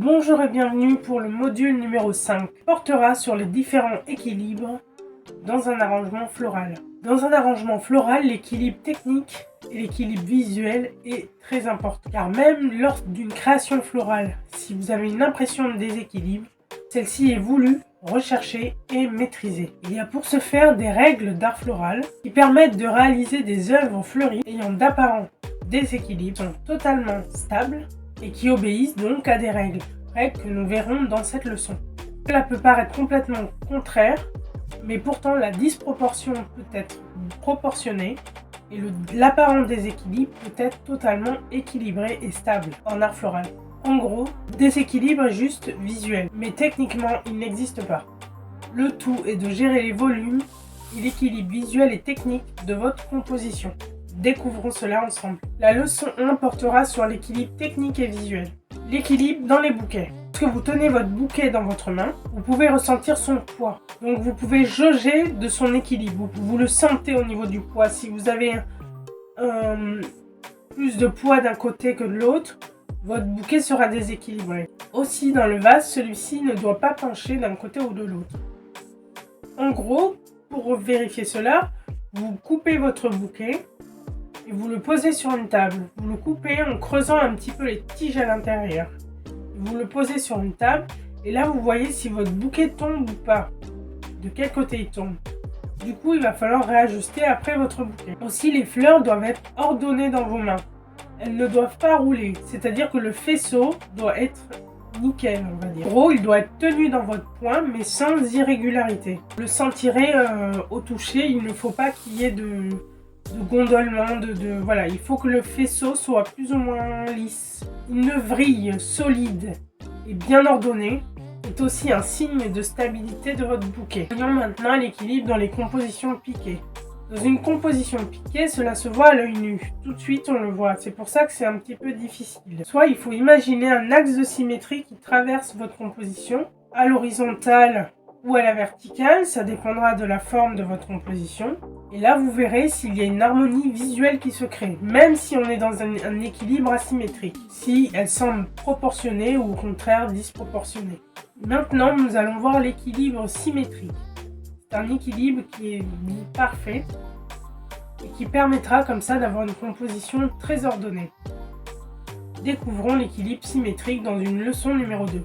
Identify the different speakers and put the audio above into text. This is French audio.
Speaker 1: Bonjour et bienvenue pour le module numéro 5, qui portera sur les différents équilibres dans un arrangement floral. Dans un arrangement floral, l'équilibre technique et l'équilibre visuel est très important, car même lors d'une création florale, si vous avez une impression de déséquilibre, celle-ci est voulue, recherchée et maîtrisée. Il y a pour ce faire des règles d'art floral qui permettent de réaliser des œuvres fleuries ayant d'apparents déséquilibres, sont totalement stables et qui obéissent donc à des règles que nous verrons dans cette leçon. Cela peut paraître complètement contraire, mais pourtant la disproportion peut être proportionnée et l'apparent déséquilibre peut être totalement équilibré et stable en art floral. En gros, déséquilibre est juste visuel, mais techniquement il n'existe pas. Le tout est de gérer les volumes et l'équilibre visuel et technique de votre composition. Découvrons cela ensemble. La leçon 1 portera sur l'équilibre technique et visuel. L'équilibre dans les bouquets. Lorsque vous tenez votre bouquet dans votre main, vous pouvez ressentir son poids. Donc vous pouvez jauger de son équilibre. Vous le sentez au niveau du poids. Si vous avez plus de poids d'un côté que de l'autre, votre bouquet sera déséquilibré. Aussi dans le vase, celui-ci ne doit pas pencher d'un côté ou de l'autre. En gros, pour vérifier cela, vous coupez votre bouquet et vous le posez sur une table. Vous le coupez en creusant un petit peu les tiges à l'intérieur. Vous le posez sur une table et là vous voyez si votre bouquet tombe ou pas. De quel côté il tombe. Du coup il va falloir réajuster après votre bouquet. Aussi les fleurs doivent être ordonnées dans vos mains. Elles ne doivent pas rouler. C'est-à-dire que le faisceau doit être nickel, on va dire. En gros il doit être tenu dans votre poing mais sans irrégularité. Vous le sentirez au toucher, il ne faut pas qu'il y ait de gondolement, voilà, il faut que le faisceau soit plus ou moins lisse. Une vrille solide et bien ordonnée est aussi un signe de stabilité de votre bouquet. Voyons maintenant l'équilibre dans les compositions piquées. Dans une composition piquée, cela se voit à l'œil nu. Tout de suite, on le voit. C'est pour ça que c'est un petit peu difficile. Soit il faut imaginer un axe de symétrie qui traverse votre composition à l'horizontale ou à la verticale, ça dépendra de la forme de votre composition. Et là, vous verrez s'il y a une harmonie visuelle qui se crée, même si on est dans un équilibre asymétrique, si elle semble proportionnée ou au contraire disproportionnée. Maintenant, nous allons voir l'équilibre symétrique. C'est un équilibre qui est dit parfait et qui permettra comme ça d'avoir une composition très ordonnée. Découvrons l'équilibre symétrique dans une leçon numéro 2.